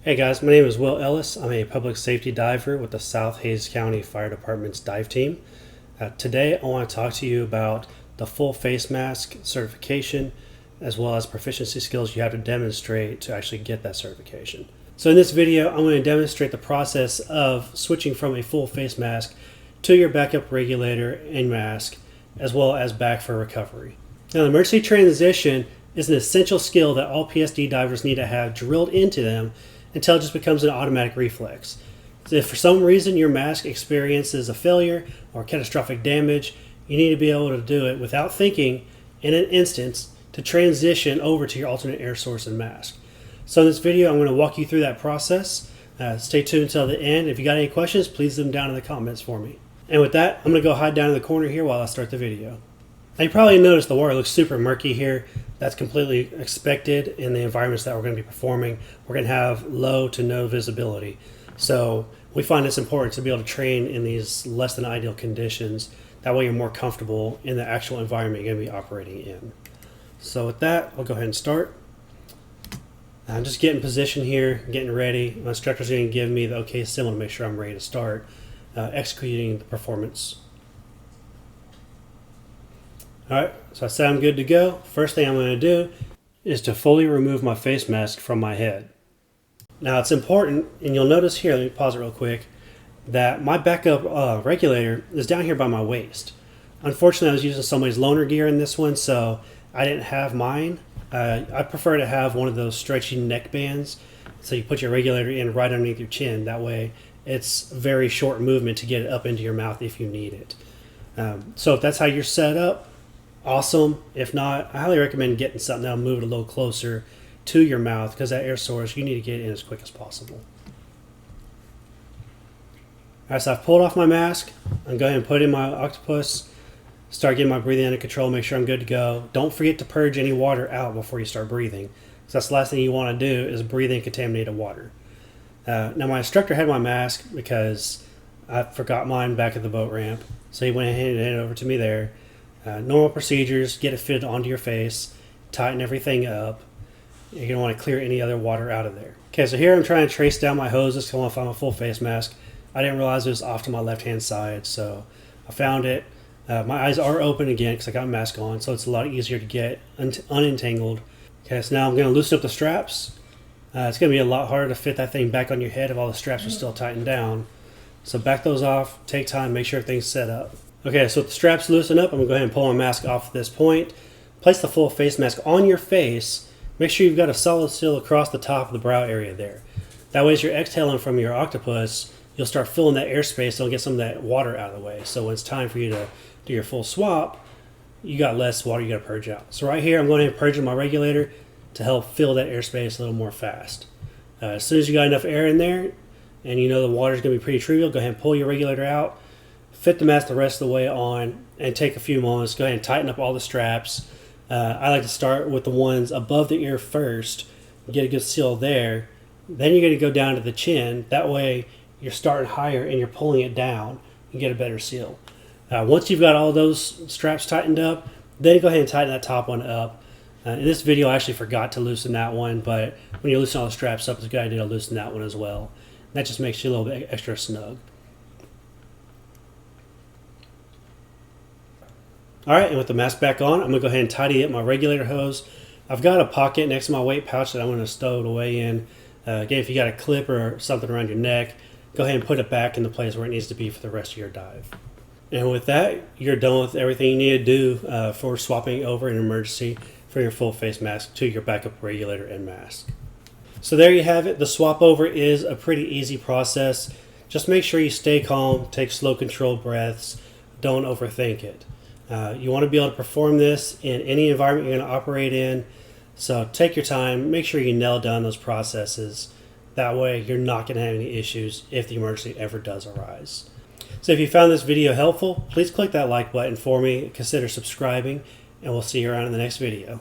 Hey guys, my name is Will Ellis. I'm a public safety diver with the South Hays County Fire Department's dive team. Today I want to talk to you about the full face mask certification as well as proficiency skills you have to demonstrate to actually get that certification. So in this video I'm going to demonstrate the process of switching from a full face mask to your backup regulator and mask as well as back for recovery. Now the emergency transition is an essential skill that all PSD divers need to have drilled into them until it just becomes an automatic reflex. So if for some reason your mask experiences a failure or catastrophic damage, you need to be able to do it without thinking in an instant to transition over to your alternate air source and mask. So in this video, I'm going to walk you through that process. Stay tuned until the end. If you got any questions, please leave them down in the comments for me. And with that, I'm going to go hide down in the corner here while I start the video. Now you probably noticed the water looks super murky here. That's completely expected in the environments that we're going to be performing. We're going to have low to no visibility. So we find it's important to be able to train in these less than ideal conditions. That way you're more comfortable in the actual environment you're going to be operating in. So with that, I'll go ahead and start. I'm just getting position here, getting ready. My instructor's going to give me the okay symbol to make sure I'm ready to start executing the performance. Alright, so I said I'm good to go. First thing I'm going to do is to fully remove my face mask from my head. Now it's important, and you'll notice here, let me pause it real quick, that my backup regulator is down here by my waist. Unfortunately, I was using somebody's loaner gear in this one, so I didn't have mine. I prefer to have one of those stretchy neck bands, so you put your regulator in right underneath your chin. That way it's very short movement to get it up into your mouth if you need it. So if that's how you're set up, awesome. If not, I highly recommend getting something that'll move it a little closer to your mouth, because that air source, you need to get it in as quick as possible. Alright, so I've pulled off my mask. I'm going to put in my octopus, start getting my breathing under control, make sure I'm good to go. Don't forget to purge any water out before you start breathing, because that's the last thing you want to do is breathe in contaminated water. Now my instructor had my mask because I forgot mine back at the boat ramp, so he went ahead and handed it over to me there. Normal procedures, get it fitted onto your face, tighten everything up. You're going to want to clear any other water out of there. Okay, so here I'm trying to trace down my hoses because I want to find my full face mask. I didn't realize it was off to my left hand side, so I found it. My eyes are open again because I got my mask on, so it's a lot easier to get unentangled. Okay, so now I'm going to loosen up the straps. It's going to be a lot harder to fit that thing back on your head if all the straps are still tightened down. So back those off, take time, make sure everything's set up. Okay, so with the straps loosen up, I'm going to go ahead and pull my mask off at this point. Place the full face mask on your face. Make sure you've got a solid seal across the top of the brow area there. That way as you're exhaling from your octopus, you'll start filling that airspace, so you'll get some of that water out of the way. So when it's time for you to do your full swap, you got less water you got to purge out. So right here, I'm going ahead and purging my regulator to help fill that airspace a little more fast. As soon as you got enough air in there, and you know the water is going to be pretty trivial, go ahead and pull your regulator out, fit the mask the rest of the way on, and take a few moments. Go ahead and tighten up all the straps. I like to start with the ones above the ear first, get a good seal there. Then you're going to go down to the chin. That way you're starting higher and you're pulling it down and get a better seal. Once you've got all those straps tightened up, then go ahead and tighten that top one up. In this video I actually forgot to loosen that one, but when you loosen all the straps up, it's a good idea to loosen that one as well. That just makes you a little bit extra snug. Alright, and with the mask back on, I'm going to go ahead and tidy up my regulator hose. I've got a pocket next to my weight pouch that I'm going to stow it away in. Again, if you got a clip or something around your neck, go ahead and put it back in the place where it needs to be for the rest of your dive. And with that, you're done with everything you need to do for swapping over an emergency from your full face mask to your backup regulator and mask. So there you have it. The swap over is a pretty easy process. Just make sure you stay calm, take slow controlled breaths, don't overthink it. You want to be able to perform this in any environment you're going to operate in. So take your time, make sure you nail down those processes. That way you're not going to have any issues if the emergency ever does arise. So if you found this video helpful, please click that like button for me, consider subscribing, and we'll see you around in the next video.